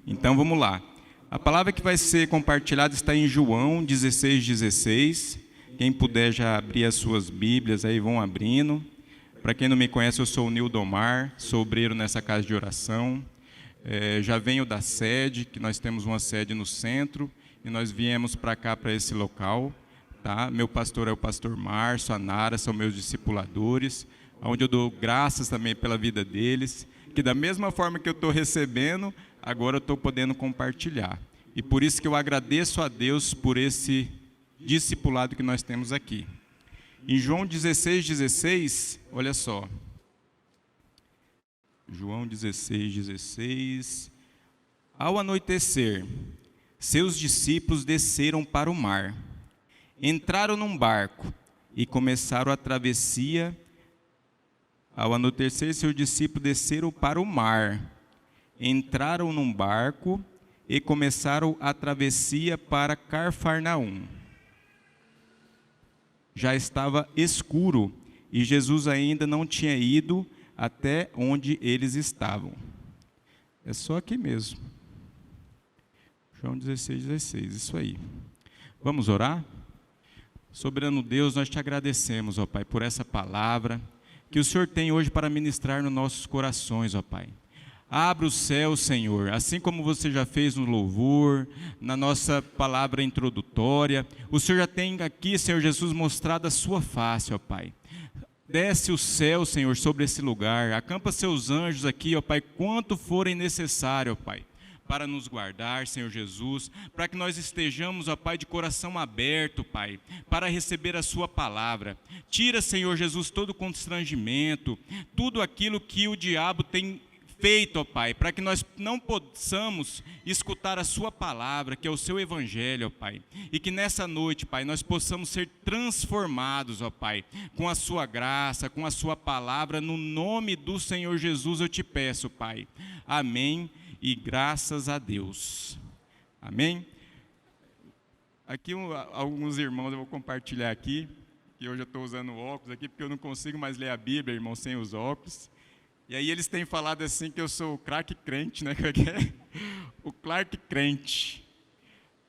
Então vamos lá. A palavra que vai ser compartilhada está em João 16:16. Quem puder já abrir as suas Bíblias, aí vão abrindo. Para quem não me conhece, eu sou o Nildomar, sou obreiro nessa casa de oração. Já venho da sede, que nós temos uma sede no centro, e nós viemos para cá, para esse local. Tá? Meu pastor é o pastor Márcio, a Nara, são meus discipuladores, onde eu dou graças também pela vida deles, que da mesma forma que eu estou recebendo, agora eu estou podendo compartilhar. E por isso que eu agradeço a Deus por esse discipulado que nós temos aqui. Em João 16:16, olha só. João 16:16. Ao anoitecer, seus discípulos desceram para o mar. Entraram num barco e começaram a travessia. Ao anoitecer, seus discípulos desceram para o mar. Entraram num barco e começaram a travessia para Cafarnaum. Já estava escuro e Jesus ainda não tinha ido até onde eles estavam. É só aqui mesmo. João 16:16, isso aí. Vamos orar? Soberano Deus, nós te agradecemos, ó Pai, por essa palavra que o Senhor tem hoje para ministrar nos nossos corações, ó Pai. Abra o céu, Senhor, assim como você já fez no louvor, na nossa palavra introdutória. O Senhor já tem aqui, Senhor Jesus, mostrado a sua face, ó Pai. Desce o céu, Senhor, sobre esse lugar. Acampa seus anjos aqui, ó Pai, quanto forem necessário, ó Pai, para nos guardar, Senhor Jesus, para que nós estejamos, ó Pai, de coração aberto, Pai, para receber a sua palavra. Tira, Senhor Jesus, todo constrangimento, tudo aquilo que o diabo tem feito, ó Pai, para que nós não possamos escutar a sua palavra, que é o seu evangelho, ó Pai, e que nessa noite, Pai, nós possamos ser transformados, ó Pai, com a sua graça, com a sua palavra, no nome do Senhor Jesus eu te peço, Pai. Amém e graças a Deus. Amém? Aqui alguns irmãos eu vou compartilhar aqui, que hoje eu estou usando óculos aqui, porque eu não consigo mais ler a Bíblia, irmão, sem os óculos. E aí eles têm falado assim que eu sou o craque crente, né? O Clark crente.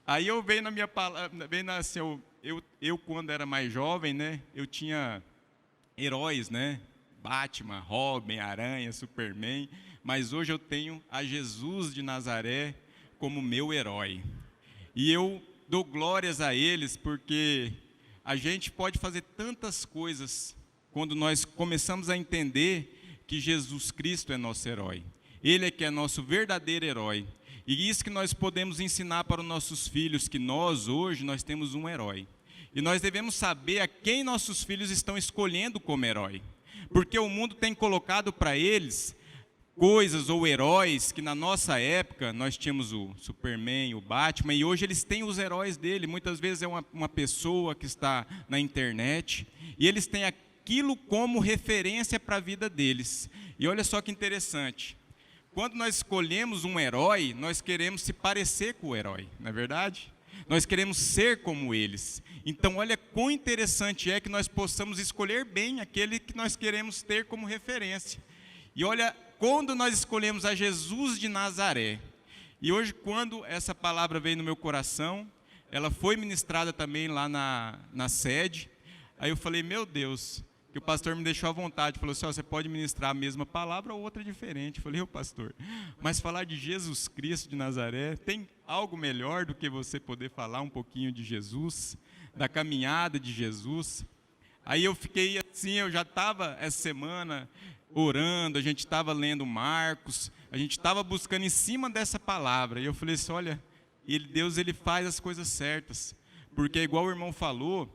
Aí eu venho na minha palavra, assim, eu quando era mais jovem, né? Eu tinha heróis, né? Batman, Robin, Aranha, Superman. Mas hoje eu tenho a Jesus de Nazaré como meu herói. E eu dou glórias a eles porque a gente pode fazer tantas coisas quando nós começamos a entender que Jesus Cristo é nosso herói. Ele é que é nosso verdadeiro herói. E isso que nós podemos ensinar para os nossos filhos, que hoje, nós temos um herói. E nós devemos saber a quem nossos filhos estão escolhendo como herói. Porque o mundo tem colocado para eles coisas ou heróis que na nossa época nós tínhamos o Superman, o Batman, e hoje eles têm os heróis dele. Muitas vezes é uma pessoa que está na internet, e eles têm aquilo como referência para a vida deles. E olha só que interessante, quando nós escolhemos um herói, nós queremos se parecer com o herói, não é verdade? Nós queremos ser como eles. Então olha quão interessante é que nós possamos escolher bem aquele que nós queremos ter como referência. E olha, quando nós escolhemos a Jesus de Nazaré, e hoje quando essa palavra veio no meu coração, ela foi ministrada também lá na sede, aí eu falei, meu Deus, que o pastor me deixou à vontade, falou assim, você pode ministrar a mesma palavra ou outra diferente. Eu falei, pastor, mas falar de Jesus Cristo de Nazaré, tem algo melhor do que você poder falar um pouquinho de Jesus, da caminhada de Jesus? Aí eu fiquei assim, eu já estava essa semana orando, a gente estava lendo Marcos, a gente estava buscando em cima dessa palavra, e eu falei assim, olha, Deus ele faz as coisas certas, porque igual o irmão falou,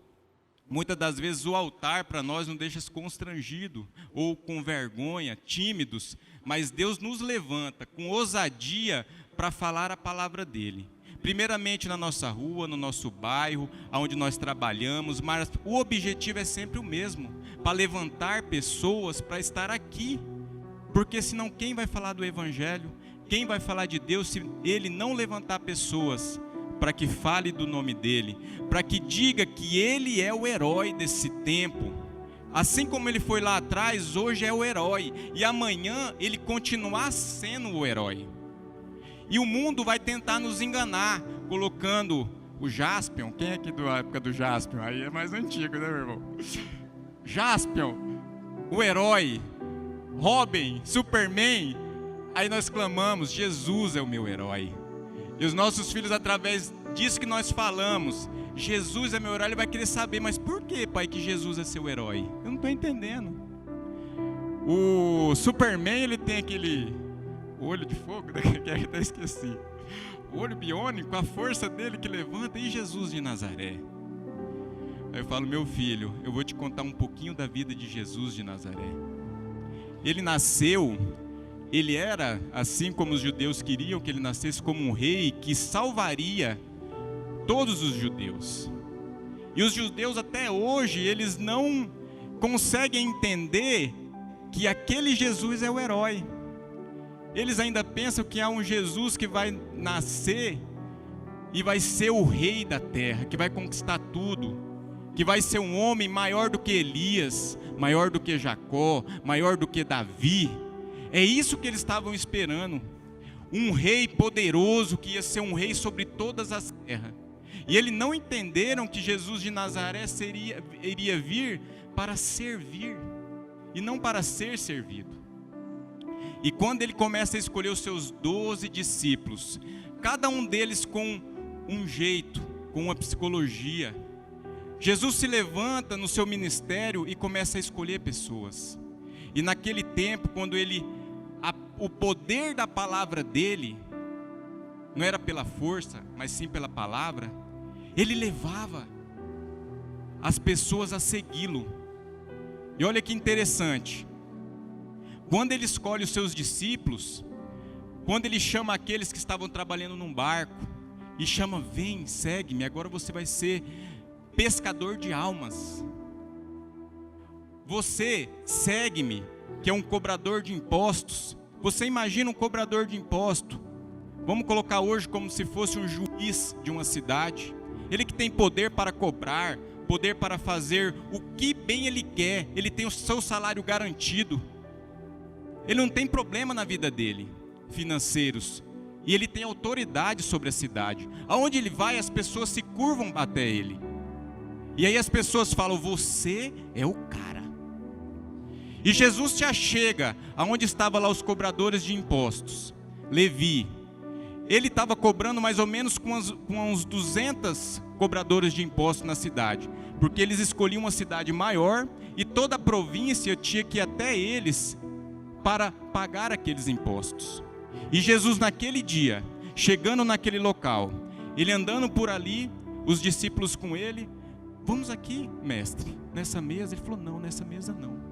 muitas das vezes o altar para nós não deixa constrangido, ou com vergonha, tímidos, mas Deus nos levanta com ousadia para falar a palavra dele. Primeiramente na nossa rua, no nosso bairro, onde nós trabalhamos, mas o objetivo é sempre o mesmo, para levantar pessoas para estar aqui, porque senão quem vai falar do Evangelho, quem vai falar de Deus se ele não levantar pessoas para que fale do nome dele, para que diga que ele é o herói desse tempo, assim como ele foi lá atrás, hoje é o herói, e amanhã ele continuar sendo o herói. E o mundo vai tentar nos enganar, colocando o Jaspion. Quem é aqui da época do Jaspion? Aí é mais antigo, né, meu irmão? Jaspion, o herói, Robin, Superman. Aí nós clamamos, Jesus é o meu herói. E os nossos filhos, através disso que nós falamos, Jesus é meu herói, ele vai querer saber, mas por que, pai, que Jesus é seu herói? Eu não estou entendendo. O Superman, ele tem aquele olho de fogo, que eu até esqueci. O olho biônico, a força dele que levanta, e Jesus de Nazaré? Aí eu falo, meu filho, eu vou te contar um pouquinho da vida de Jesus de Nazaré. Ele nasceu, ele era, assim como os judeus queriam que ele nascesse, como um rei que salvaria todos os judeus. E os judeus até hoje, eles não conseguem entender que aquele Jesus é o herói. Eles ainda pensam que há um Jesus que vai nascer e vai ser o rei da terra, que vai conquistar tudo, que vai ser um homem maior do que Elias, maior do que Jacó, maior do que Davi. É isso que eles estavam esperando, um rei poderoso que ia ser um rei sobre todas as terras. E eles não entenderam que Jesus de Nazaré iria vir para servir e não para ser servido. E quando ele começa a escolher os seus 12 discípulos, cada um deles com um jeito, com uma psicologia, Jesus se levanta no seu ministério e começa a escolher pessoas. E naquele tempo, quando o poder da palavra dele, não era pela força, mas sim pela palavra, ele levava as pessoas a segui-lo. E olha que interessante, quando ele escolhe os seus discípulos, quando ele chama aqueles que estavam trabalhando num barco, e chama, vem, segue-me, agora você vai ser pescador de almas. Você, segue-me, que é um cobrador de impostos. Você imagina um cobrador de imposto, vamos colocar hoje como se fosse um juiz de uma cidade, ele que tem poder para cobrar, poder para fazer o que bem ele quer, ele tem o seu salário garantido, ele não tem problema na vida dele, financeiros, e ele tem autoridade sobre a cidade. Aonde ele vai, as pessoas se curvam até ele, e aí as pessoas falam, você é o cara. E Jesus se achega aonde estavam lá os cobradores de impostos, Levi. Ele estava cobrando mais ou menos com uns 200 cobradores de impostos na cidade, porque eles escolhiam uma cidade maior e toda a província tinha que ir até eles para pagar aqueles impostos. E Jesus naquele dia, chegando naquele local, ele andando por ali, os discípulos com ele, vamos aqui, mestre, nessa mesa. Ele falou, não, nessa mesa não.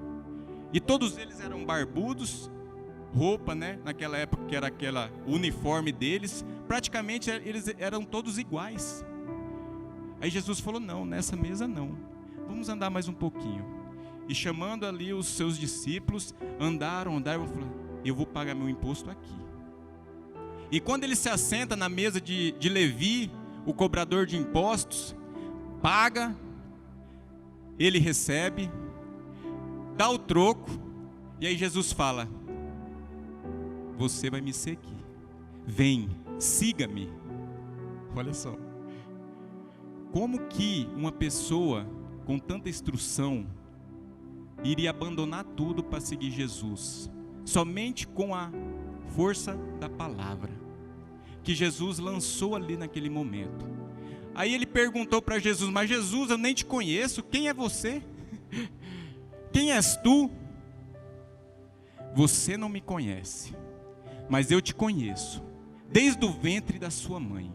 E todos eles eram barbudos, roupa, né? Naquela época que era aquela uniforme deles, praticamente eles eram todos iguais. Aí Jesus falou, não, nessa mesa não, vamos andar mais um pouquinho. E chamando ali os seus discípulos, andaram, falou, eu vou pagar meu imposto aqui. E quando ele se assenta na mesa de Levi, o cobrador de impostos, paga, ele recebe, dá o troco, e aí Jesus fala, você vai me seguir, vem, siga-me. Olha só, como que uma pessoa com tanta instrução iria abandonar tudo para seguir Jesus? Somente com a força da palavra que Jesus lançou ali naquele momento. Aí ele perguntou para Jesus, mas Jesus, eu nem te conheço, quem é você? Quem és tu? Você não me conhece, mas eu te conheço, desde o ventre da sua mãe.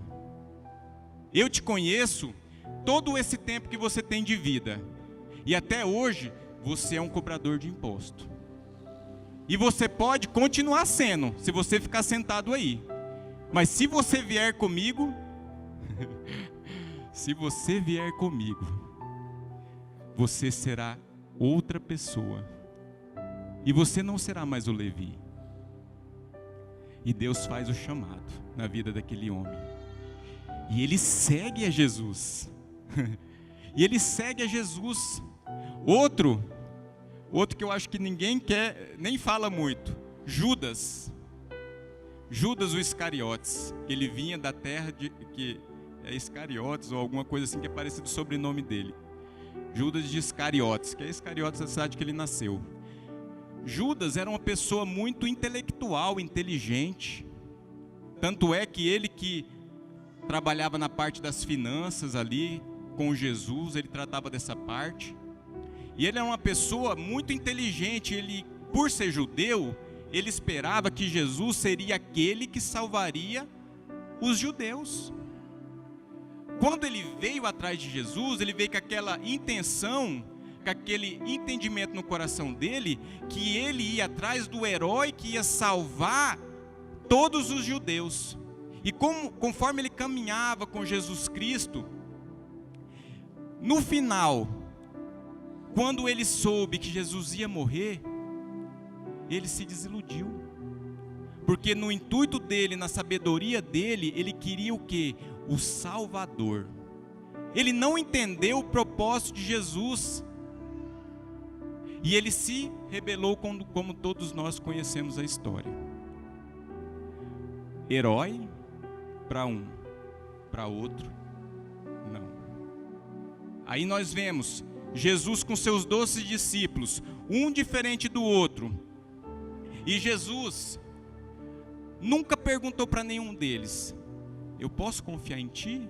Eu te conheço todo esse tempo que você tem de vida, e até hoje você é um cobrador de imposto. E você pode continuar sendo, se você ficar sentado aí. Mas se você vier comigo, se você vier comigo, você será outra pessoa. E você não será mais o Levi. E Deus faz o chamado na vida daquele homem. E ele segue a Jesus. E ele segue a Jesus. Outro que eu acho que ninguém quer, nem fala muito, Judas. Judas o Iscariotes, ele vinha da terra que é Iscariotes ou alguma coisa assim que é parecido com o sobrenome dele. Judas de Iscariotes, que é Iscariotes da cidade que ele nasceu. Judas era uma pessoa muito intelectual, inteligente. Tanto é que ele que trabalhava na parte das finanças ali com Jesus, ele tratava dessa parte. E ele era uma pessoa muito inteligente, ele, por ser judeu, ele esperava que Jesus seria aquele que salvaria os judeus. Quando ele veio atrás de Jesus, ele veio com aquela intenção, com aquele entendimento no coração dele, que ele ia atrás do herói que ia salvar todos os judeus. E conforme ele caminhava com Jesus Cristo, no final, quando ele soube que Jesus ia morrer, ele se desiludiu. Porque no intuito dele, na sabedoria dele, ele queria o quê? O Salvador. Ele não entendeu o propósito de Jesus. E ele se rebelou como todos nós conhecemos a história. Herói para um, para outro, não. Aí nós vemos Jesus com seus 12 discípulos, um diferente do outro. E Jesus nunca perguntou para nenhum deles: eu posso confiar em ti?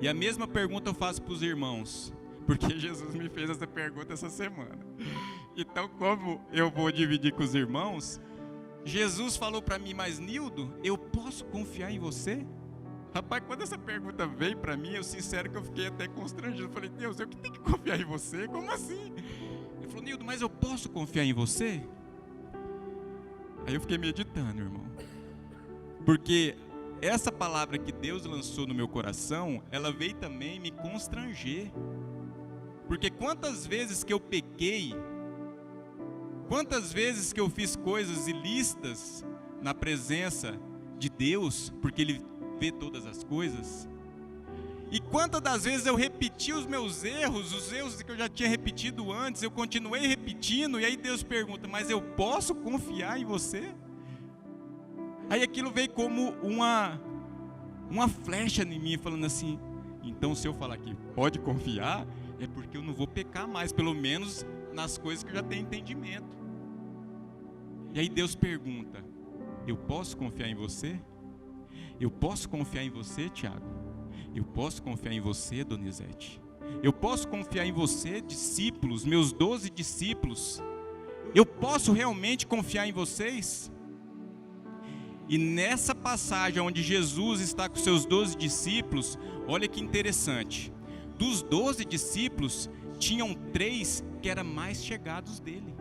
E a mesma pergunta eu faço para os irmãos, porque Jesus me fez essa pergunta essa semana. Então, como eu vou dividir com os irmãos, Jesus falou para mim: mas Nildo, eu posso confiar em você? Rapaz, quando essa pergunta veio para mim, eu sincero que eu fiquei até constrangido. Eu falei: Deus, eu que tenho que confiar em você? Como assim? Ele falou: Nildo, mas eu posso confiar em você? Aí eu fiquei meditando, irmão. Porque essa palavra que Deus lançou no meu coração, ela veio também me constranger. Porque quantas vezes que eu pequei, quantas vezes que eu fiz coisas ilícitas na presença de Deus, porque Ele vê todas as coisas. E quantas das vezes eu repeti os meus erros, os erros que eu já tinha repetido antes, eu continuei repetindo, e aí Deus pergunta: mas eu posso confiar em você? Aí aquilo veio como uma flecha em mim, falando assim: então se eu falar que pode confiar, é porque eu não vou pecar mais, pelo menos nas coisas que eu já tenho entendimento. E aí Deus pergunta: eu posso confiar em você? Eu posso confiar em você, Tiago? Eu posso confiar em você, Donizete? Eu posso confiar em você, discípulos, meus 12 discípulos? Eu posso realmente confiar em vocês? E nessa passagem onde Jesus está com seus 12 discípulos, olha que interessante. Dos 12 discípulos, tinham 3 que eram mais chegados dele.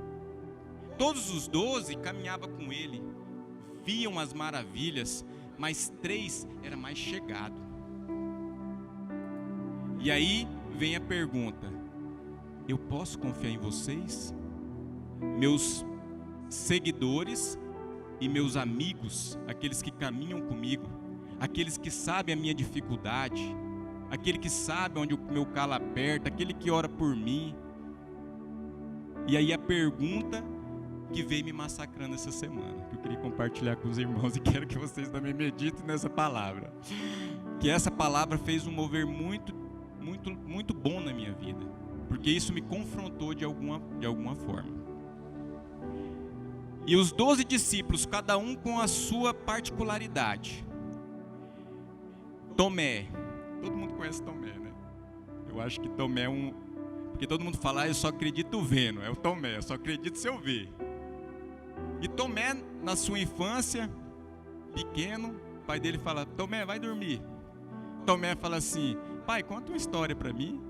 Todos os 12 caminhavam com ele, viam as maravilhas, mas 3 eram mais chegados. E aí vem a pergunta: eu posso confiar em vocês? Meus seguidores e meus amigos, aqueles que caminham comigo, aqueles que sabem a minha dificuldade, aquele que sabe onde o meu calo aperta, aquele que ora por mim. E aí a pergunta que veio me massacrando essa semana, que eu queria compartilhar com os irmãos e quero que vocês também meditem nessa palavra. Que essa palavra fez um mover muito bom na minha vida, porque isso me confrontou de alguma forma. E os 12 discípulos, cada um com a sua particularidade. Tomé, todo mundo conhece Tomé, né? Eu acho que Tomé é um... Porque todo mundo fala: eu só acredito vendo. É o Tomé, eu só acredito se eu ver. E Tomé, na sua infância, pequeno, o pai dele fala: Tomé, vai dormir. Tomé fala assim: pai, conta uma história para mim.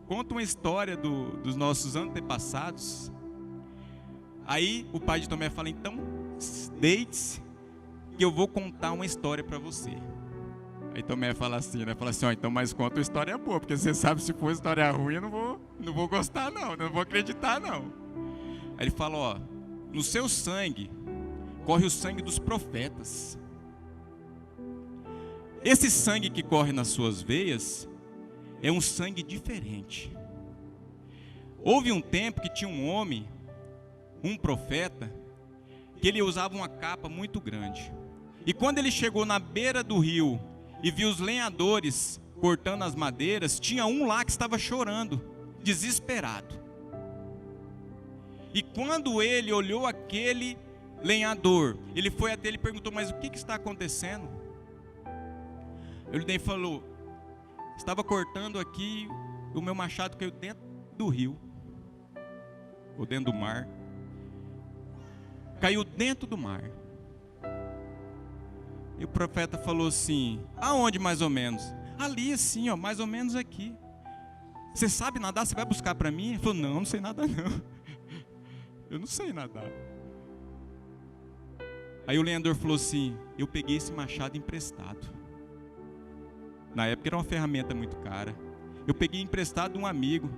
Conta uma história dos nossos antepassados. Aí o pai de Tomé fala: então, deite-se, que eu vou contar uma história para você. Aí Tomé fala assim, né? Fala assim: ó, então, mas conta uma história boa, porque você sabe, se for história ruim, eu não vou gostar não vou acreditar não. Aí ele fala: ó, no seu sangue corre o sangue dos profetas. Esse sangue que corre nas suas veias é um sangue diferente. Houve um tempo que tinha um homem, um profeta, que ele usava uma capa muito grande. E quando ele chegou na beira do rio e viu os lenhadores cortando as madeiras, tinha um lá que estava chorando, desesperado. E quando ele olhou aquele lenhador, ele foi até ele e perguntou: mas o que está acontecendo? Ele nem falou: estava cortando aqui, o meu machado caiu dentro do rio, ou dentro do mar. Caiu dentro do mar. E o profeta falou assim: aonde mais ou menos? Ali assim, ó, mais ou menos aqui. Você sabe nadar? Você vai buscar para mim? Ele falou: não sei nadar não. Eu não sei nadar. Aí o lenhador falou assim: eu peguei esse machado emprestado. Na época era uma ferramenta muito cara. Eu peguei emprestado de um amigo.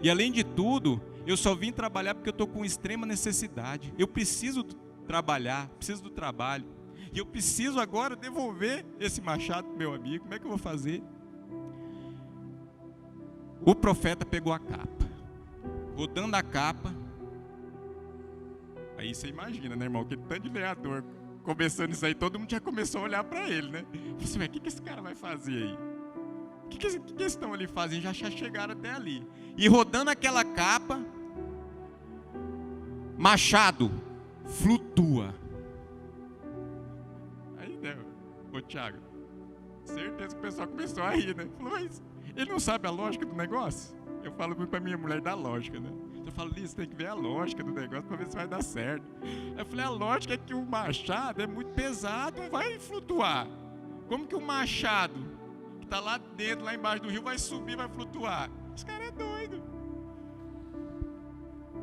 E além de tudo, eu só vim trabalhar porque eu estou com extrema necessidade. Eu preciso trabalhar, preciso do trabalho. E eu preciso agora devolver esse machado para o meu amigo. Como é que eu vou fazer? O profeta pegou a capa. Rodando a capa. Aí você imagina, né, irmão? Que tanto de lenhador começando isso aí, todo mundo já começou a olhar para ele, né? Falei assim: o que esse cara vai fazer aí? O que eles estão ali fazendo? Já chegaram até ali. E rodando aquela capa, machado flutua. Aí, né, ô Thiago, certeza que o pessoal começou a rir, né? Falou: mas ele não sabe a lógica do negócio? Eu falo muito pra minha mulher da lógica, né? Eu falo: Liz, tem que ver a lógica do negócio pra ver se vai dar certo. Eu falei: a lógica é que o machado é muito pesado, não vai flutuar. Como que o machado que está lá dentro, lá embaixo do rio, vai subir, vai flutuar? Esse cara é doido.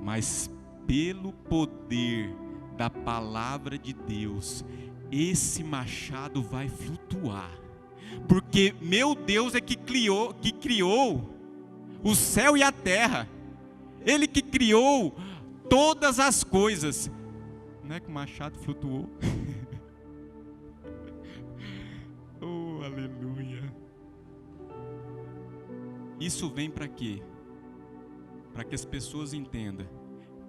Mas pelo poder da palavra de Deus, esse machado vai flutuar. Porque meu Deus é que criou o céu e a terra. Ele que criou todas as coisas. Não é que o machado flutuou? Oh, aleluia. Isso vem para quê? Para que as pessoas entendam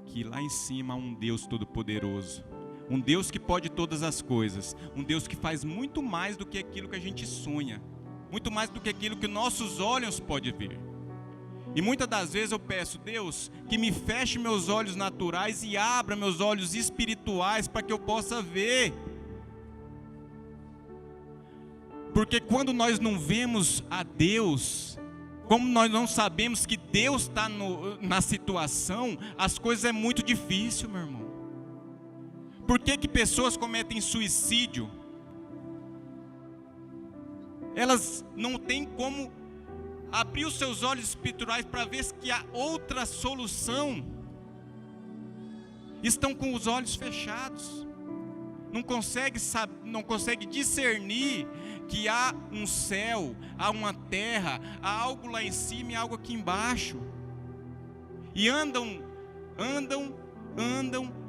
que lá em cima há um Deus todo-poderoso, um Deus que pode todas as coisas, um Deus que faz muito mais do que aquilo que a gente sonha, muito mais do que aquilo que nossos olhos podem ver. E muitas das vezes eu peço: Deus, que me feche meus olhos naturais e abra meus olhos espirituais para que eu possa ver. Porque quando nós não vemos a Deus, como nós não sabemos que Deus está na situação, as coisas é muito difícil, meu irmão. Por que pessoas cometem suicídio? Elas não têm como abrir os seus olhos espirituais para ver que há outra solução. Estão com os olhos fechados. Não consegue discernir que há um céu, há uma terra, há algo lá em cima e algo aqui embaixo. E andam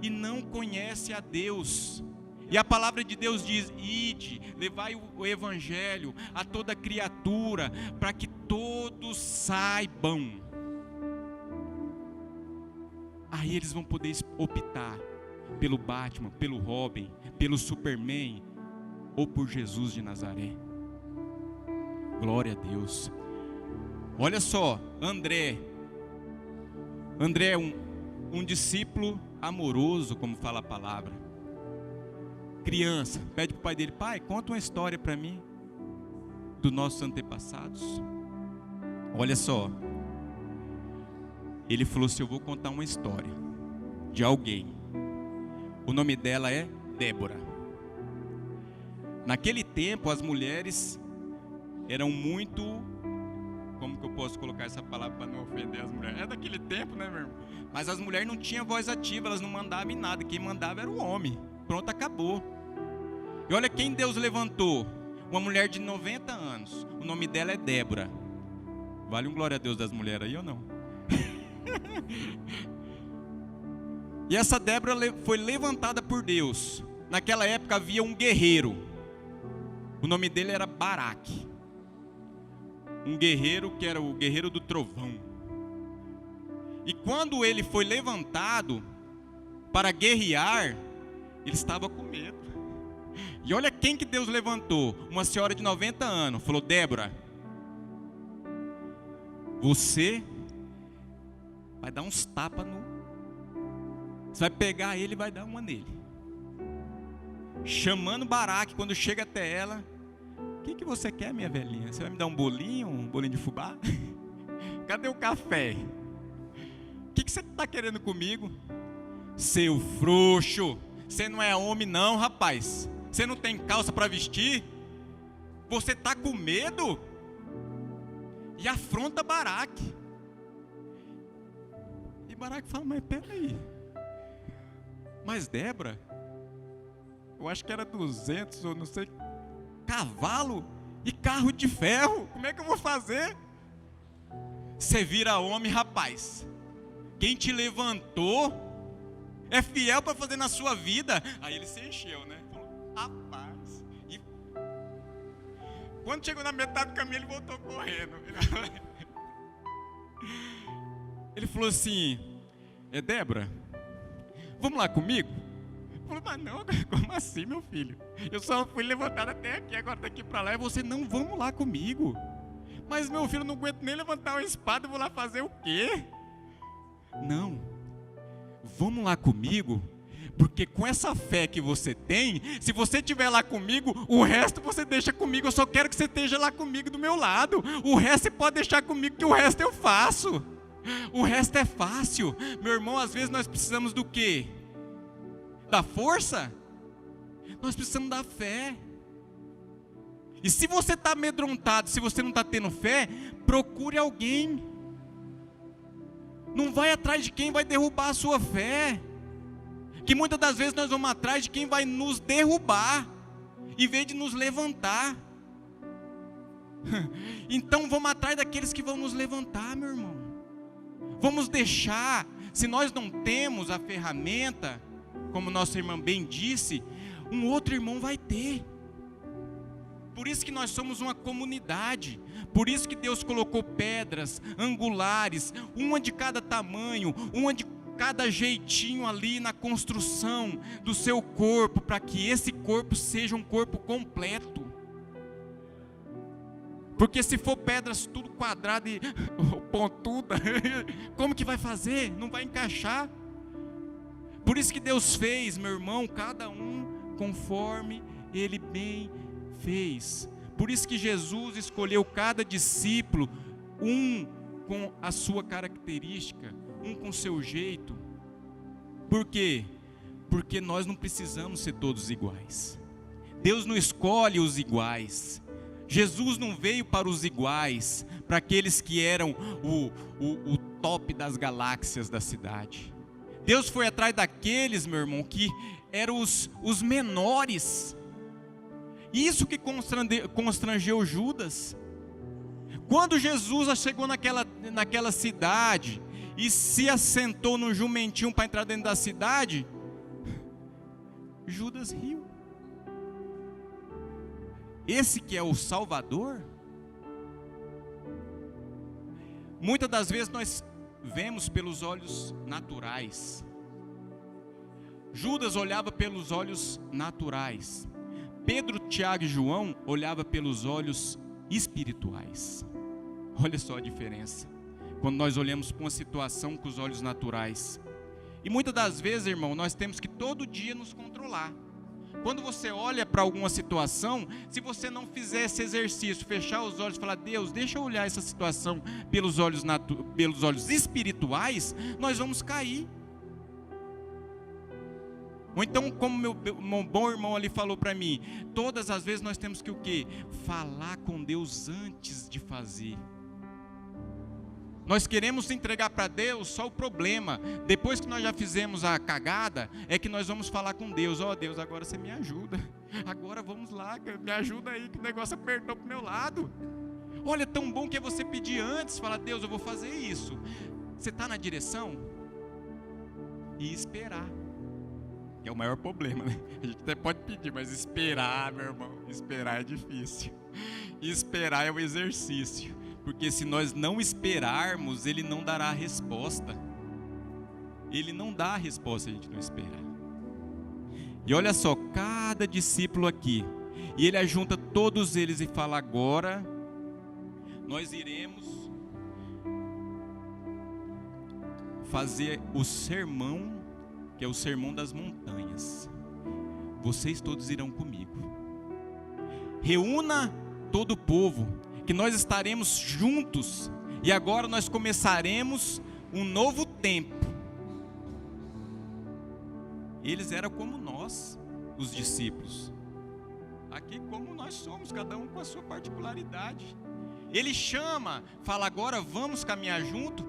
e não conhecem a Deus. E a palavra de Deus diz: ide, levai o evangelho a toda criatura, para que todos saibam. Aí eles vão poder optar pelo Batman, pelo Robin, pelo Superman, ou por Jesus de Nazaré. Glória a Deus. Olha só, André é um discípulo amoroso, como fala a palavra. Criança, pede para o pai dele: pai, conta uma história para mim dos nossos antepassados. Olha só, ele falou assim: eu vou contar uma história de alguém. O nome dela é Débora. Naquele tempo as mulheres eram muito, como que eu posso colocar essa palavra para não ofender as mulheres? É daquele tempo, né, meu irmão? Mas as mulheres não tinham voz ativa, elas não mandavam em nada. Quem mandava era o homem. Pronto, acabou. E olha quem Deus levantou: uma mulher de 90 anos. O nome dela é Débora. Vale um glória a Deus das mulheres aí ou não? E essa Débora foi levantada por Deus. Naquela época havia um guerreiro. O nome dele era Baraque. Um guerreiro que era o guerreiro do trovão. E quando ele foi levantado para guerrear, Ele estava com medo. E olha quem que Deus levantou. Uma senhora de 90 anos. Falou: Débora, você vai dar uns tapas no... Você vai pegar ele e vai dar uma nele. Chamando Baraque, quando chega até ela: o que você quer, minha velhinha? Você vai me dar um bolinho de fubá? Cadê o café? O que você está querendo comigo? Seu frouxo, você não é homem não, rapaz. Você não tem calça para vestir? Você está com medo? E afronta Baraque. E Baraque fala: mas peraí, mas Débora, eu acho que era 200 ou não sei, cavalo e carro de ferro, como é que eu vou fazer? Você vira homem, rapaz. Quem te levantou é fiel para fazer na sua vida. Aí ele se encheu, né? Falou: rapaz. E quando chegou na metade do caminho, ele voltou correndo. Ele falou assim: Débora, vamos lá comigo? Falou: mas não, como assim, meu filho? Eu só fui levantado até aqui, agora daqui para lá. E você: não, vamos lá comigo. Mas meu filho, não aguento nem levantar uma espada, eu vou lá fazer o quê? Não, vamos lá comigo, porque com essa fé que você tem, se você estiver lá comigo, o resto você deixa comigo. Eu só quero que você esteja lá comigo do meu lado. O resto você pode deixar comigo, que o resto eu faço. O resto é fácil. Meu irmão, às vezes nós precisamos do quê? Da força? Nós precisamos da fé. E se você está amedrontado, se você não está tendo fé, procure alguém. Não vai atrás de quem vai derrubar a sua fé. Que muitas das vezes nós vamos atrás de quem vai nos derrubar, em vez de nos levantar. Então vamos atrás daqueles que vão nos levantar, meu irmão. Vamos deixar, se nós não temos a ferramenta, como nossa irmã bem disse, um outro irmão vai ter. Por isso que nós somos uma comunidade. Por isso que Deus colocou pedras angulares, uma de cada tamanho, uma de cada jeitinho ali na construção do seu corpo, para que esse corpo seja um corpo completo. Porque se for pedras tudo quadrado e pontuda, como que vai fazer? Não vai encaixar. Por isso que Deus fez, meu irmão, cada um conforme Ele bem fez. Por isso que Jesus escolheu cada discípulo, um com a sua característica, um com o seu jeito. Por quê? Porque nós não precisamos ser todos iguais. Deus não escolhe os iguais. Jesus não veio para os iguais, para aqueles que eram o top das galáxias da cidade. Deus foi atrás daqueles, meu irmão, que eram os menores. Isso que constrangeu Judas. Quando Jesus chegou naquela cidade e se assentou no jumentinho para entrar dentro da cidade, Judas riu. Esse que é o Salvador? Muitas das vezes nós vemos pelos olhos naturais. Judas olhava pelos olhos naturais. Pedro, Tiago e João olhavam pelos olhos espirituais. Olha só a diferença. Quando nós olhamos para uma situação com os olhos naturais. E muitas das vezes, irmão, nós temos que todo dia nos controlar. Quando você olha para alguma situação, se você não fizer esse exercício, fechar os olhos e falar: Deus, deixa eu olhar essa situação pelos olhos espirituais, nós vamos cair. Ou então, como meu bom irmão ali falou para mim, todas as vezes nós temos que o quê? Falar com Deus antes de fazer. Nós queremos entregar para Deus só o problema. Depois que nós já fizemos a cagada, é que nós vamos falar com Deus: ó Deus, agora você me ajuda. Agora vamos lá, me ajuda aí que o negócio apertou para o meu lado. Olha, tão bom que é você pedir antes, falar: Deus, eu vou fazer isso. Você está na direção? E esperar. Que é o maior problema, né? A gente até pode pedir, mas esperar, meu irmão, esperar é difícil. E esperar é um exercício. Porque se nós não esperarmos, Ele não dará a resposta. Ele não dá a resposta se a gente não esperar. E olha só, cada discípulo aqui, e ele ajunta todos eles e fala: agora nós iremos fazer o sermão, que é o sermão das montanhas. Vocês todos irão comigo. Reúna todo o povo, que nós estaremos juntos, e agora nós começaremos um novo tempo. Eles eram como nós, os discípulos. Aqui como nós somos, cada um com a sua particularidade. Ele chama, fala: agora vamos caminhar junto?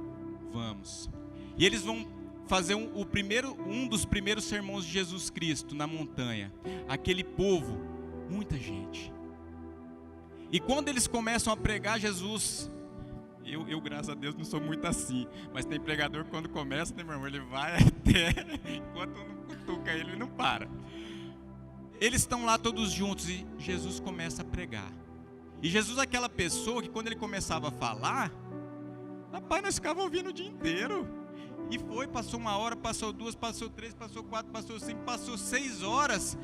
Vamos. E eles vão fazer um dos primeiros sermões de Jesus Cristo na montanha. Aquele povo, muita gente. E quando eles começam a pregar Jesus, eu graças a Deus não sou muito assim, mas tem pregador que quando começa, né, meu irmão, ele vai até, enquanto não cutuca ele não para. Eles estão lá todos juntos e Jesus começa a pregar. E Jesus é aquela pessoa que quando ele começava a falar, rapaz, nós ficávamos ouvindo o dia inteiro. E passou 1 hora, passou 2, passou 3, passou 4, passou 5, passou 6 horas.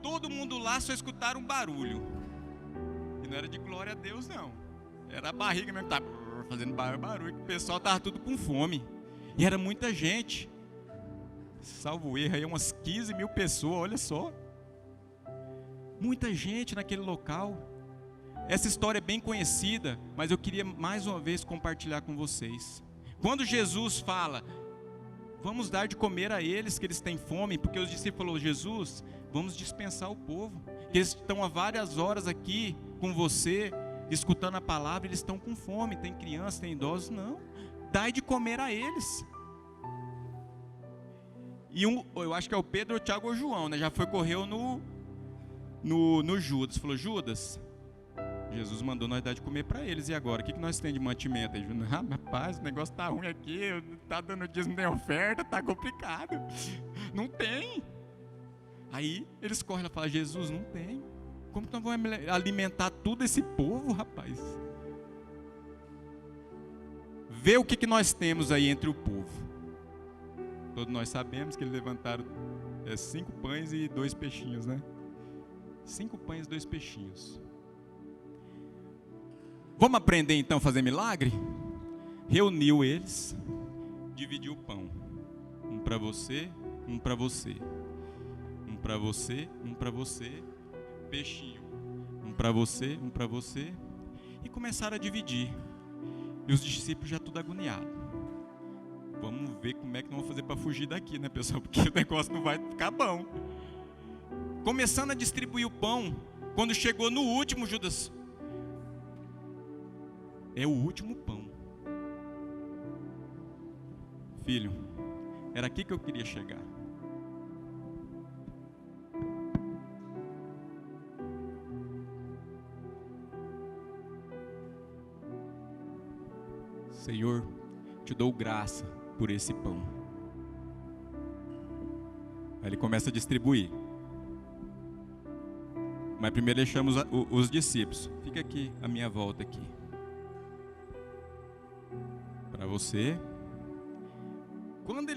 Todo mundo lá só escutaram um barulho. E não era de glória a Deus, não. Era a barriga mesmo que estava fazendo barulho, que o pessoal estava tudo com fome. E era muita gente. Salvo erro, aí umas 15 mil pessoas, olha só. Muita gente naquele local. Essa história é bem conhecida, mas eu queria mais uma vez compartilhar com vocês. Quando Jesus fala: vamos dar de comer a eles, que eles têm fome, porque os discípulos falaram: Jesus, vamos dispensar o povo, que eles estão há várias horas aqui com você, escutando a palavra, eles estão com fome, tem crianças, tem idosos. Não, dai de comer a eles. E eu acho que é o Pedro, o Tiago ou o João, né? Já correu no Judas, falou: Judas, Jesus mandou nós dar de comer para eles, e agora? O que nós temos de mantimento? Aí, rapaz, o negócio tá ruim aqui, tá dando dízimo, não tem oferta, tá complicado. Não tem. Aí eles correm lá e falam: Jesus, não tem. Como que nós vamos alimentar todo esse povo, rapaz? Vê o que nós temos aí entre o povo. Todos nós sabemos que eles levantaram 5 pães e 2 peixinhos, né? 5 pães e 2 peixinhos. Vamos aprender então a fazer milagre? Reuniu eles, dividiu o pão. Um para você, um para você. Um para você, um para você. Peixinho. Um para você, um para você. E começaram a dividir. E os discípulos já tudo agoniados. Vamos ver como é que nós vamos fazer para fugir daqui, né, pessoal? Porque o negócio não vai ficar bom. Começando a distribuir o pão. Quando chegou no último, Judas: é o último pão. Filho, era aqui que eu queria chegar. Senhor, te dou graça por esse pão. Aí ele começa a distribuir. Mas primeiro deixamos os discípulos. Fica aqui, a minha volta aqui. Para você. Quando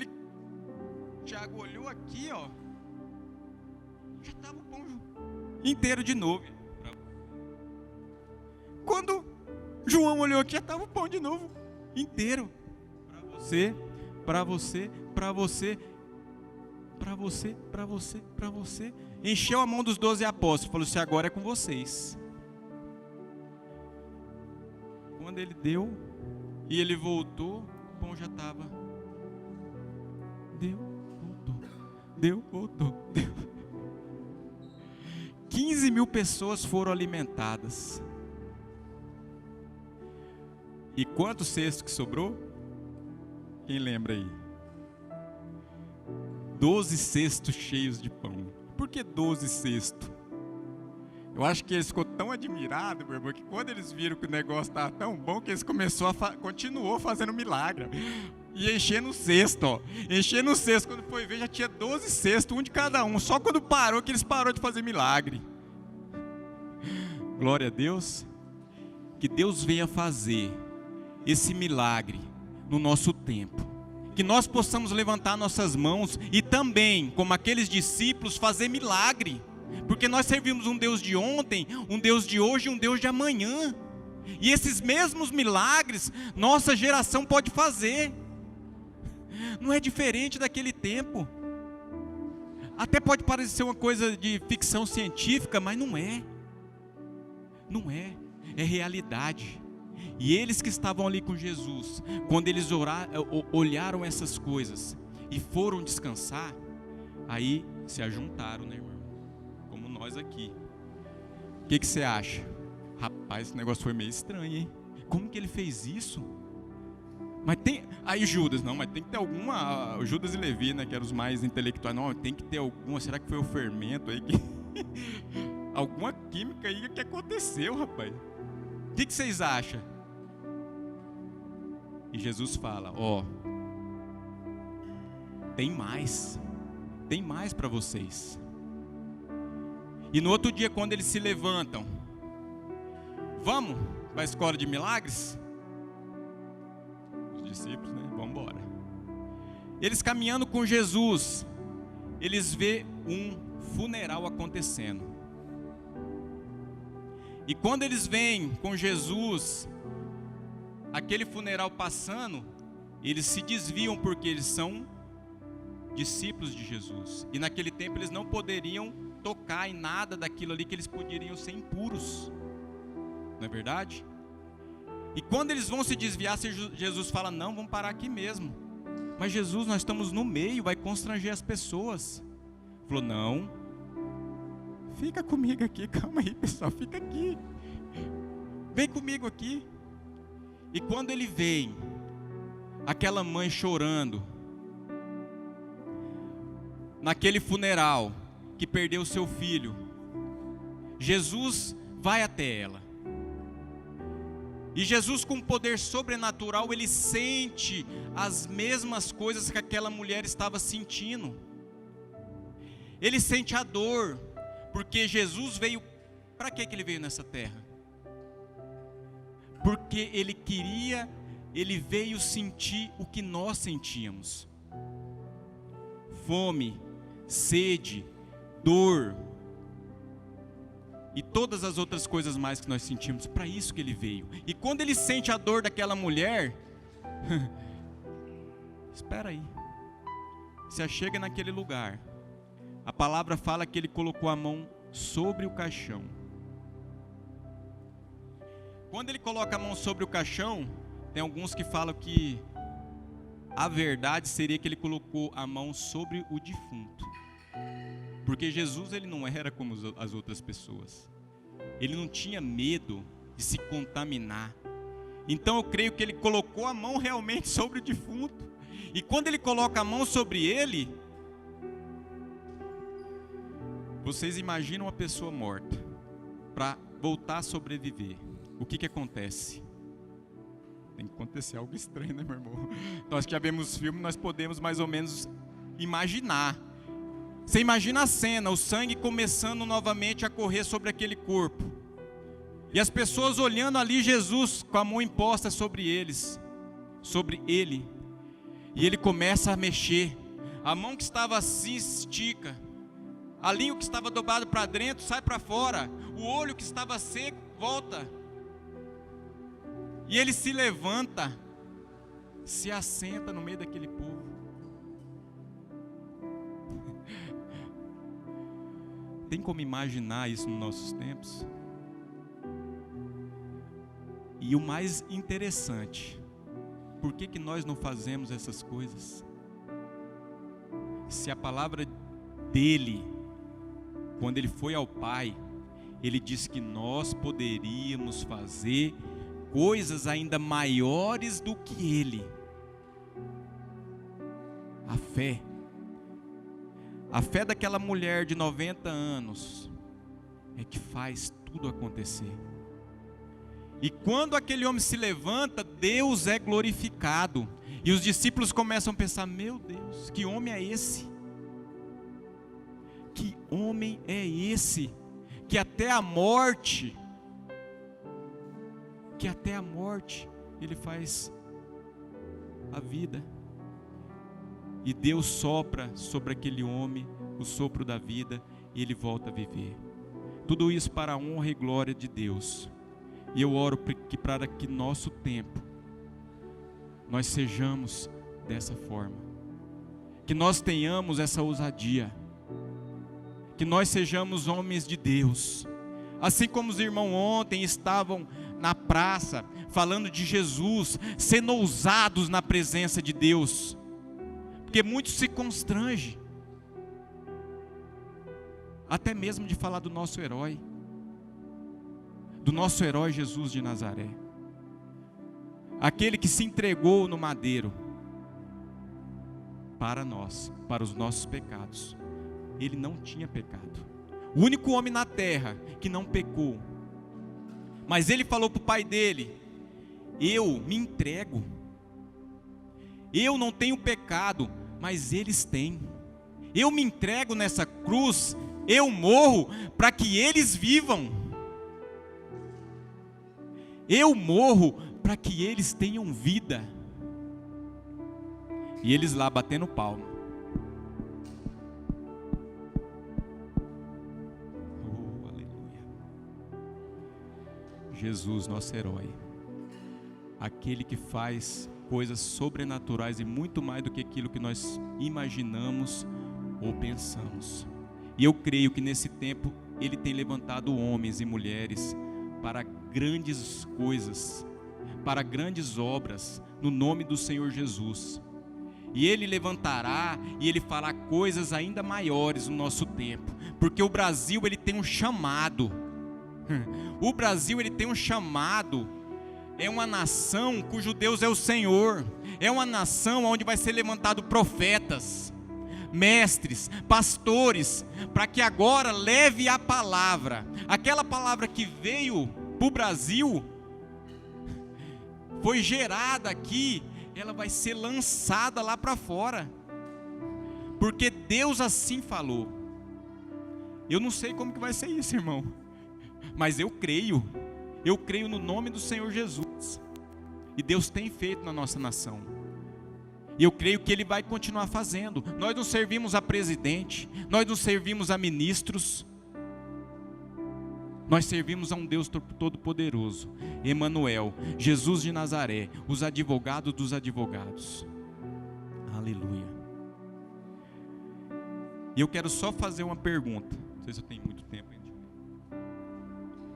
Tiago olhou aqui, ó, já estava o pão inteiro de novo. Quando João olhou aqui, já estava o pão de novo inteiro. Para você, para você, para você, para você, para você, para você. Encheu a mão dos 12 apóstolos, falou: se agora é com vocês. Quando ele deu e ele voltou, o pão já estava. Voltou. 15 mil pessoas foram alimentadas. E quantos cestos que sobrou? Quem lembra aí? 12 cestos cheios de pão. Por que 12 cestos? Eu acho que eles ficou tão admirados, meu irmão, que quando eles viram que o negócio estava tão bom, que eles continuou fazendo milagre. E enchendo o cesto, ó. Enchendo o cesto, quando foi ver, já tinha 12 cestos, um de cada um. Só quando parou, que eles pararam de fazer milagre. Glória a Deus. Que Deus venha fazer esse milagre no nosso tempo. que nós possamos levantar nossas mãos e também, como aqueles discípulos, fazer milagre. Porque nós servimos um Deus de ontem, um Deus de hoje e um Deus de amanhã. E esses mesmos milagres, nossa geração pode fazer. Não é diferente daquele tempo. Até pode parecer uma coisa de ficção científica, mas não é. Não é. É realidade. E eles que estavam ali com Jesus, quando eles olharam essas coisas e foram descansar, aí se ajuntaram, né, irmão? Como nós aqui. O que você acha? Rapaz, esse negócio foi meio estranho, hein? Como que ele fez isso? Mas tem... Aí Judas, não, mas tem que ter alguma... Judas e Levi, né, que eram os mais intelectuais. Não, tem que ter alguma... Será que foi o fermento aí que... alguma química aí que aconteceu, rapaz? O que vocês acham? E Jesus fala, tem mais para vocês. E no outro dia, quando eles se levantam, vamos para a escola de milagres? Os discípulos, né? Vamos embora. Eles caminhando com Jesus, eles vê um funeral acontecendo. E quando eles veem com Jesus aquele funeral passando, eles se desviam porque eles são discípulos de Jesus. E naquele tempo eles não poderiam tocar em nada daquilo ali, que eles poderiam ser impuros. Não é verdade? E quando eles vão se desviar, Jesus fala, não, vamos parar aqui mesmo. Mas Jesus, nós estamos no meio, vai constranger as pessoas. Falou, não, fica comigo aqui, calma aí pessoal, fica aqui. Vem comigo aqui. E quando ele vem, aquela mãe chorando, naquele funeral, que perdeu seu filho, Jesus vai até ela. E Jesus, com poder sobrenatural, ele sente as mesmas coisas que aquela mulher estava sentindo. Ele sente a dor, porque Jesus veio, para que ele veio nessa terra? Porque ele veio sentir o que nós sentíamos. Fome, sede, dor e todas as outras coisas mais que nós sentimos. Para isso que ele veio. E quando ele sente a dor daquela mulher, espera aí, se achega naquele lugar. A palavra fala que ele colocou a mão sobre o caixão. Quando ele coloca a mão sobre o caixão, tem alguns que falam que a verdade seria que ele colocou a mão sobre o defunto. Porque Jesus, ele não era como as outras pessoas. Ele não tinha medo de se contaminar. Então eu creio que ele colocou a mão realmente sobre o defunto. E quando ele coloca a mão sobre ele, vocês imaginam uma pessoa morta para voltar a sobreviver. O que acontece? Tem que acontecer algo estranho, né, meu irmão? Nós que já vemos filme, nós podemos mais ou menos imaginar. Você imagina a cena, o sangue começando novamente a correr sobre aquele corpo. E as pessoas olhando ali Jesus com a mão imposta sobre eles, sobre ele. E ele começa a mexer. A mão que estava assim estica. A língua que estava dobrada para dentro sai para fora. O olho que estava seco volta. E ele se levanta, se assenta no meio daquele povo. Tem como imaginar isso nos nossos tempos? E o mais interessante, por que nós não fazemos essas coisas? Se a palavra dele, quando ele foi ao Pai, ele disse que nós poderíamos fazer coisas ainda maiores do que ele. A fé daquela mulher de 90 anos é que faz tudo acontecer. E quando aquele homem se levanta, Deus é glorificado. E os discípulos começam a pensar, meu Deus, que homem é esse? Que homem é esse? Que até a morte ele faz a vida. E Deus sopra sobre aquele homem o sopro da vida e ele volta a viver. Tudo isso para a honra e glória de Deus. E eu oro para que nosso tempo nós sejamos dessa forma. Que nós tenhamos essa ousadia. Que nós sejamos homens de Deus. Assim como os irmãos ontem estavam na praça falando de Jesus, sendo ousados na presença de Deus. Porque muitos se constrangem, até mesmo de falar do nosso herói Jesus de Nazaré, aquele que se entregou no madeiro para nós, para os nossos pecados. Ele não tinha pecado, o único homem na terra que não pecou, mas ele falou para o pai dele: eu me entrego, eu não tenho pecado, mas eles têm. Eu me entrego nessa cruz, eu morro para que eles vivam. Eu morro para que eles tenham vida. E eles lá batendo palma. Oh, aleluia. Jesus, nosso herói, aquele que faz coisas sobrenaturais e muito mais do que aquilo que nós imaginamos ou pensamos. E eu creio que nesse tempo Ele tem levantado homens e mulheres para grandes coisas, para grandes obras, no nome do Senhor Jesus. E Ele levantará e Ele fará coisas ainda maiores no nosso tempo, porque o Brasil, ele tem um chamado. O Brasil, ele tem um chamado. É uma nação cujo Deus é o Senhor. É uma nação onde vai ser levantado profetas, mestres, pastores, para que agora leve a palavra. Aquela palavra que veio para o Brasil, foi gerada aqui, ela vai ser lançada lá para fora, porque Deus assim falou. Eu não sei como que vai ser isso, irmão, mas eu creio no nome do Senhor Jesus, e Deus tem feito na nossa nação, e eu creio que Ele vai continuar fazendo. Nós não servimos a presidente, nós não servimos a ministros, nós servimos a um Deus todo-poderoso, Emanuel, Jesus de Nazaré, os advogados dos advogados. Aleluia. E eu quero só fazer uma pergunta, não sei se eu tenho muito tempo ainda.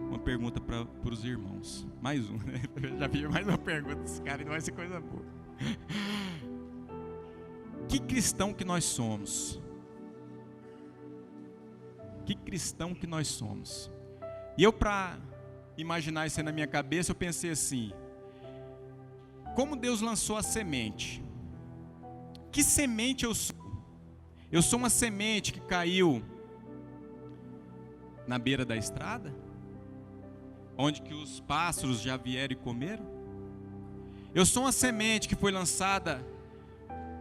Uma pergunta para os irmãos. Mais um, né? Eu já fiz mais uma pergunta, esse cara não vai ser coisa boa. Que cristão que nós somos? Que cristão que nós somos? E eu, para imaginar isso aí na minha cabeça, eu pensei assim: como Deus lançou a semente? Que semente eu sou? Eu sou uma semente que caiu na beira da estrada, onde que os pássaros já vieram e comeram? Eu sou uma semente que foi lançada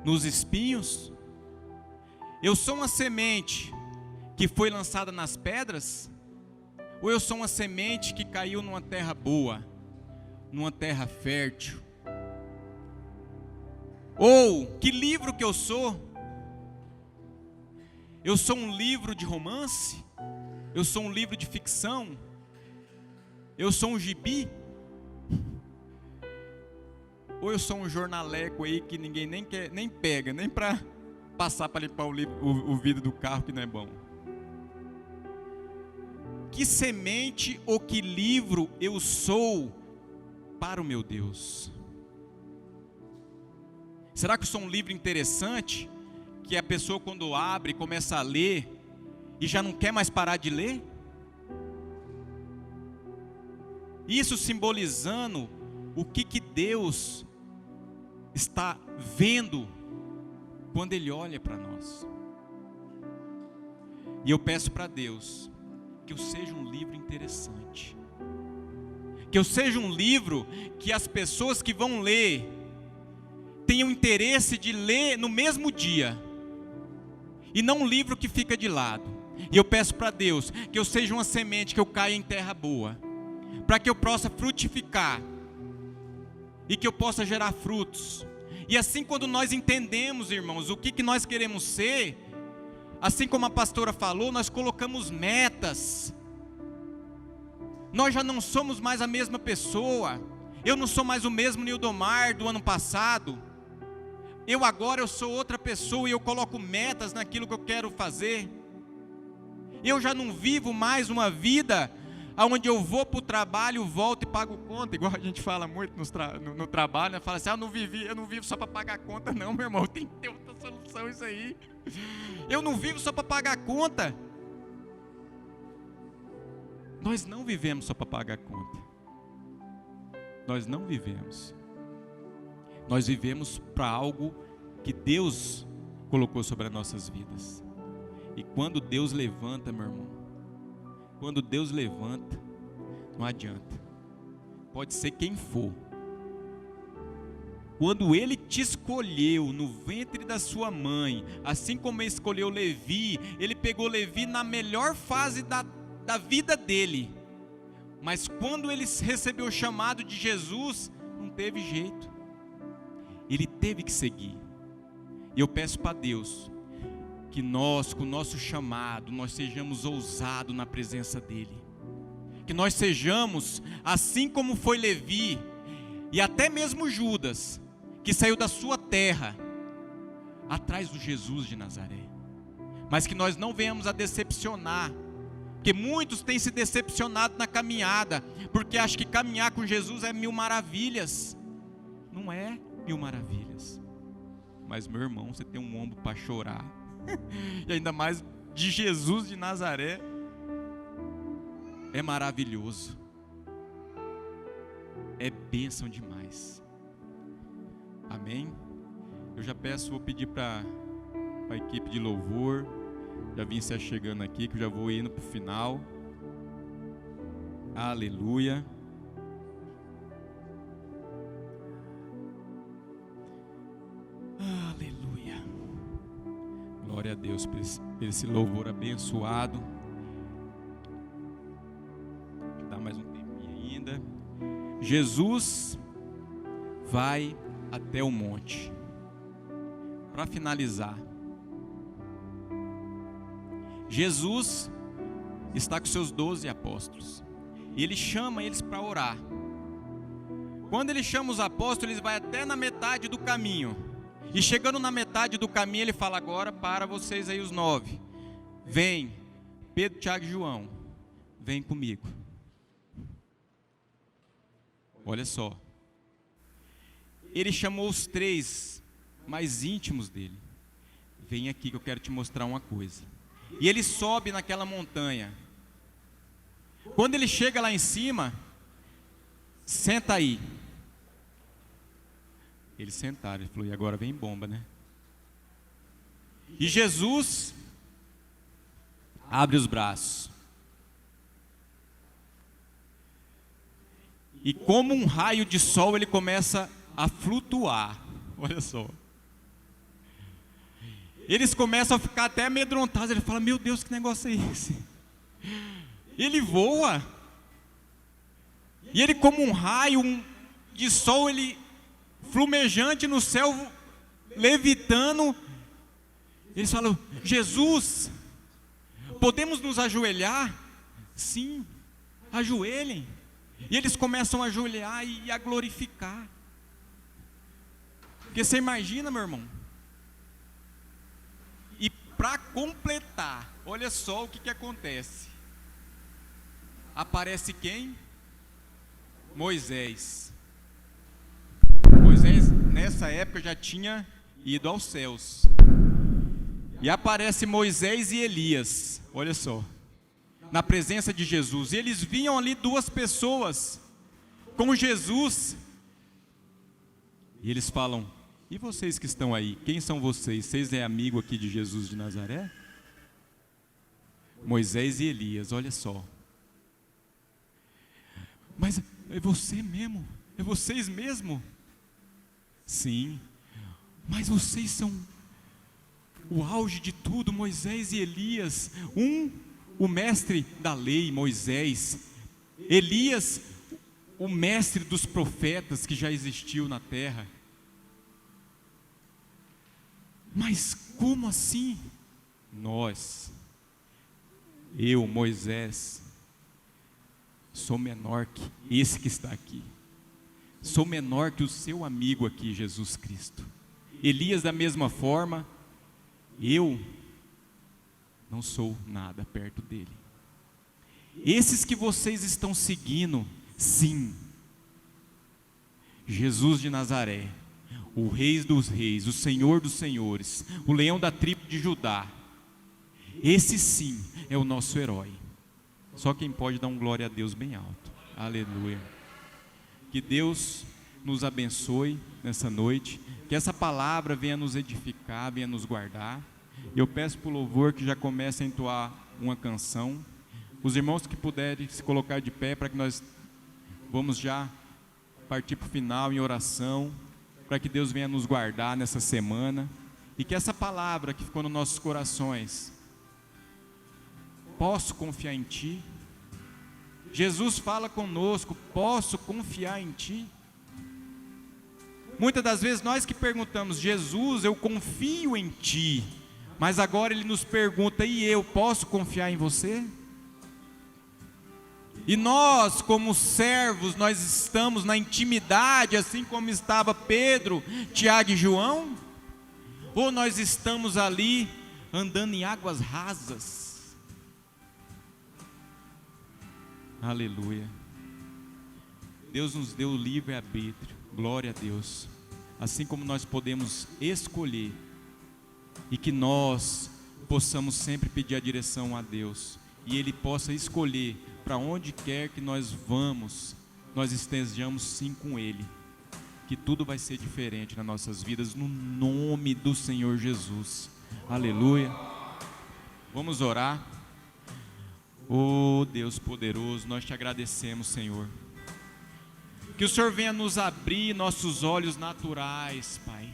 nos espinhos? Eu sou uma semente que foi lançada nas pedras? Ou eu sou uma semente que caiu numa terra boa, numa terra fértil? Ou que livro que eu sou? Eu sou um livro de romance? Eu sou um livro de ficção? Eu sou um gibi? Ou eu sou um jornaleco aí que ninguém nem quer, nem pega, nem para passar para limpar o vidro do carro, que não é bom? Que semente ou que livro eu sou para o meu Deus? Será que eu sou um livro interessante, que a pessoa quando abre começa a ler e já não quer mais parar de ler? Isso simbolizando o que Deus está vendo quando Ele olha para nós. E eu peço para Deus que eu seja um livro interessante, que eu seja um livro que as pessoas que vão ler tenham interesse de ler no mesmo dia, e não um livro que fica de lado. E eu peço para Deus que eu seja uma semente, que eu caia em terra boa, para que eu possa frutificar, e que eu possa gerar frutos, E assim, quando nós entendemos, irmãos, o que nós queremos ser, assim como a pastora falou, nós colocamos metas. Nós já não somos mais a mesma pessoa. Eu não sou mais o mesmo Nildomar do ano passado. Agora eu sou outra pessoa e eu coloco metas naquilo que eu quero fazer. Eu já não vivo mais uma vida onde eu vou para o trabalho, volto e pago conta, igual a gente fala muito no trabalho, né? Fala assim, eu não vivo só para pagar conta, não, meu irmão, tem que ter outra solução isso aí. Eu não vivo só para pagar conta. Nós não vivemos só para pagar conta. Nós não vivemos. Nós vivemos para algo que Deus colocou sobre as nossas vidas. E quando Deus levanta, meu irmão, quando Deus levanta, não adianta. Pode ser quem for. Quando Ele te escolheu no ventre da sua mãe, assim como Ele escolheu Levi, Ele pegou Levi na melhor fase da vida dele. Mas quando ele recebeu o chamado de Jesus, não teve jeito. Ele teve que seguir. E eu peço para Deus que nós, com o nosso chamado, nós sejamos ousados na presença dEle. Que nós sejamos, assim como foi Levi, e até mesmo Judas, que saiu da sua terra, atrás do Jesus de Nazaré. Mas que nós não venhamos a decepcionar, porque muitos têm se decepcionado na caminhada, porque acham que caminhar com Jesus é 1000 maravilhas. Não é 1000 maravilhas. Mas, meu irmão, você tem um ombro para chorar. E ainda mais de Jesus de Nazaré. É maravilhoso. É bênção demais. Amém? Eu já peço, vou pedir para a equipe de louvor. Já vim se chegando aqui, que eu já vou indo para o final. Aleluia. Aleluia. Glória a Deus por esse louvor abençoado. Dá mais um tempinho ainda. Jesus vai até o monte. Para finalizar, Jesus está com seus 12 apóstolos. E Ele chama eles para orar. Quando Ele chama os apóstolos, Ele vai até na metade do caminho. E chegando na metade do caminho, Ele fala, agora para vocês aí os 9. Vem, Pedro, Tiago e João, vem comigo. Olha só. Ele chamou os 3 mais íntimos dele. Vem aqui que eu quero te mostrar uma coisa. E ele sobe naquela montanha. Quando ele chega lá em cima, senta aí. Eles sentaram, ele falou, e agora vem bomba, né? E Jesus abre os braços. E como um raio de sol, ele começa a flutuar. Olha só. Eles começam a ficar até amedrontados. Ele fala, meu Deus, que negócio é esse? Ele voa. E ele, como um raio de sol, ele flumejante no céu, levitando. Eles falam, Jesus, podemos nos ajoelhar? Sim, ajoelhem. E eles começam a ajoelhar e a glorificar. Porque você imagina, meu irmão. E para completar, olha só o que acontece. Aparece quem? Moisés. Moisés, nessa época, já tinha ido aos céus. E aparece Moisés e Elias, olha só, na presença de Jesus. E eles viam ali 2 pessoas com Jesus. E eles falam, e vocês que estão aí, quem são vocês? Vocês é amigo aqui de Jesus de Nazaré? Moisés e Elias, olha só. Mas é você mesmo? É vocês mesmo? Sim, mas vocês são o auge de tudo, Moisés e Elias. O mestre da lei, Moisés. Elias, o mestre dos profetas que já existiu na terra. Mas como assim? Eu, Moisés, sou menor que esse que está aqui. Sou menor que o seu amigo aqui, Jesus Cristo. Elias da mesma forma, eu não sou nada perto dele. Esses que vocês estão seguindo, sim, Jesus de Nazaré, o Rei dos Reis, o Senhor dos Senhores, o Leão da tribo de Judá, esse sim é o nosso herói. Só quem pode dar um glória a Deus bem alto. Aleluia. Que Deus nos abençoe nessa noite, que essa palavra venha nos edificar, venha nos guardar. Eu peço para o louvor que já comece a entoar uma canção. Os irmãos que puderem se colocar de pé, para que nós vamos já partir para o final em oração, para que Deus venha nos guardar nessa semana, e que essa palavra que ficou nos nossos corações, posso confiar em Ti? Jesus fala conosco, posso confiar em Ti? Muitas das vezes nós que perguntamos, Jesus, eu confio em Ti, mas agora Ele nos pergunta, e eu posso confiar em Você? E nós, como servos, nós estamos na intimidade, assim como estava Pedro, Tiago e João? Ou nós estamos ali, andando em águas rasas? Aleluia. Deus nos deu o livre-arbítrio, glória a Deus. Assim como nós podemos escolher, e que nós possamos sempre pedir a direção a Deus, e Ele possa escolher para onde quer que nós vamos, nós estejamos sim com Ele, que tudo vai ser diferente nas nossas vidas, no nome do Senhor Jesus. Aleluia. Vamos orar. Oh Deus poderoso, nós te agradecemos, Senhor, que o Senhor venha nos abrir nossos olhos naturais, Pai,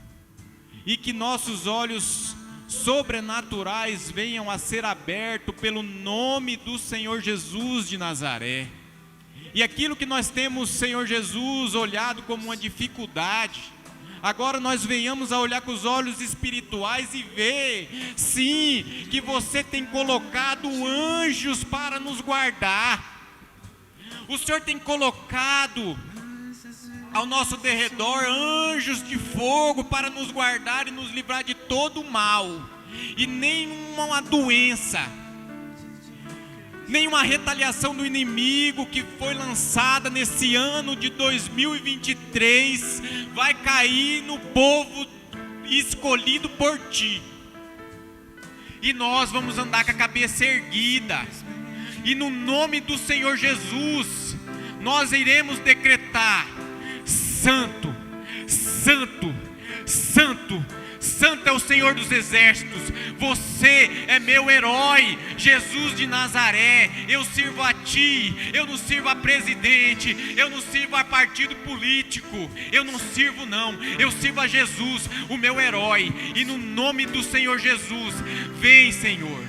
e que nossos olhos sobrenaturais venham a ser abertos pelo nome do Senhor Jesus de Nazaré. E aquilo que nós temos, Senhor Jesus, olhado como uma dificuldade, agora nós venhamos a olhar com os olhos espirituais e ver, sim, que você tem colocado anjos para nos guardar. O Senhor tem colocado ao nosso derredor anjos de fogo para nos guardar e nos livrar de todo o mal, e nenhuma doença, nenhuma retaliação do inimigo que foi lançada nesse ano de 2023 vai cair no povo escolhido por Ti. E nós vamos andar com a cabeça erguida, e no nome do Senhor Jesus nós iremos decretar: Santo, Santo, Santo, Santo é o Senhor dos Exércitos. Você é meu herói, Jesus de Nazaré. Eu sirvo a Ti, eu não sirvo a presidente, eu não sirvo a partido político, eu não sirvo não, eu sirvo a Jesus, o meu herói. E no nome do Senhor Jesus, vem, Senhor,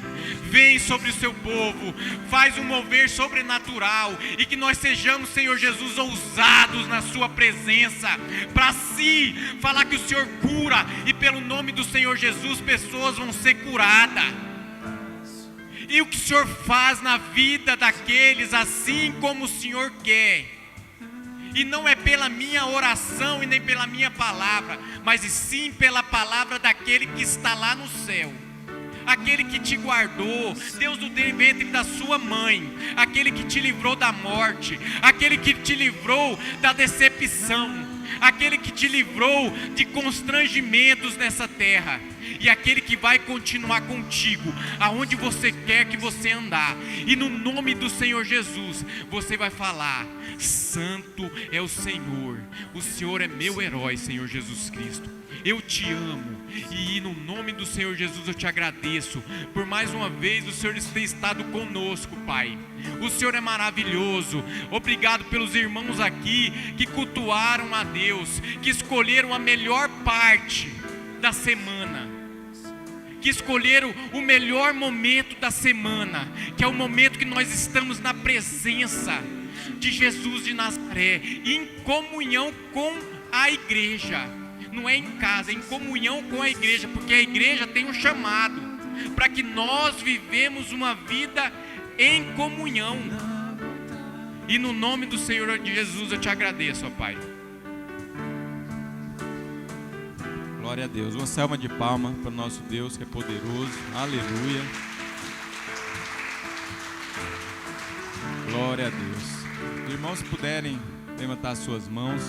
vem sobre o seu povo, faz um mover sobrenatural, e que nós sejamos, Senhor Jesus, ousados na sua presença, para si falar que o Senhor cura, e pelo nome do Senhor Jesus pessoas vão ser curadas. E o que o Senhor faz na vida daqueles, assim como o Senhor quer, e não é pela minha oração e nem pela minha palavra, mas e sim pela palavra daquele que está lá no céu, aquele que te guardou, Deus do ventre da sua mãe, aquele que te livrou da morte, aquele que te livrou da decepção, aquele que te livrou de constrangimentos nessa terra, e aquele que vai continuar contigo aonde você quer que você andar. E no nome do Senhor Jesus você vai falar: Santo é o Senhor é meu herói, Senhor Jesus Cristo. Eu te amo, e no nome do Senhor Jesus eu te agradeço por mais uma vez o Senhor ter estado conosco, Pai. O Senhor é maravilhoso. Obrigado pelos irmãos aqui que cultuaram a Deus, que escolheram a melhor parte da semana, que escolheram o melhor momento da semana, que é o momento que nós estamos na presença de Jesus de Nazaré, em comunhão com a igreja. não é em casa, é em comunhão com a igreja, porque a igreja tem um chamado para que nós vivemos uma vida em comunhão. E no nome do Senhor de Jesus eu te agradeço, ó Pai. Glória a Deus. Uma salva de palma para o nosso Deus que é poderoso. Aleluia. Glória a Deus. Os irmãos, se puderem levantar as suas mãos.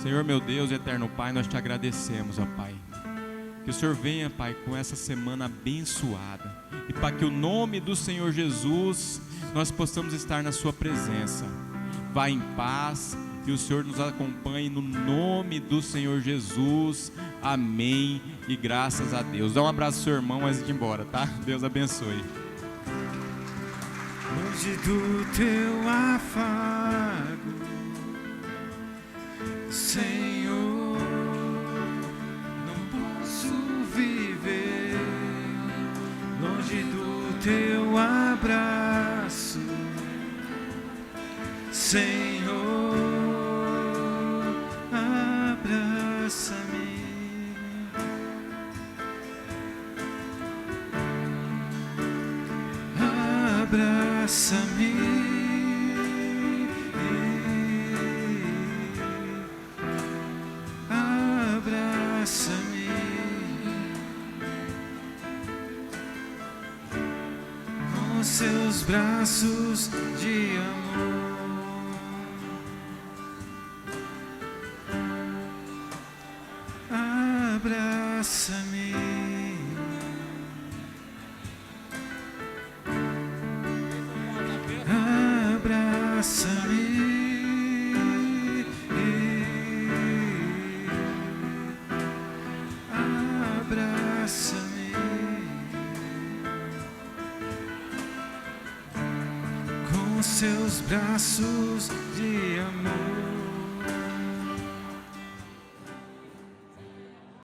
Senhor meu Deus, eterno Pai, nós te agradecemos, ó Pai. Que o Senhor venha, Pai, com essa semana abençoada. E para que o nome do Senhor Jesus, nós possamos estar na sua presença. Vá em paz. Que o Senhor nos acompanhe no nome do Senhor Jesus. Amém. E graças a Deus. Dá um abraço ao seu irmão antes de ir embora, tá? Deus abençoe. Longe do teu afago, Senhor, não posso viver. Longe do teu abraço, Senhor. Abraça-me, abraça-me, abraça-me, com seus braços de amor. Abraça-me, abraça-me, abraça-me, com seus braços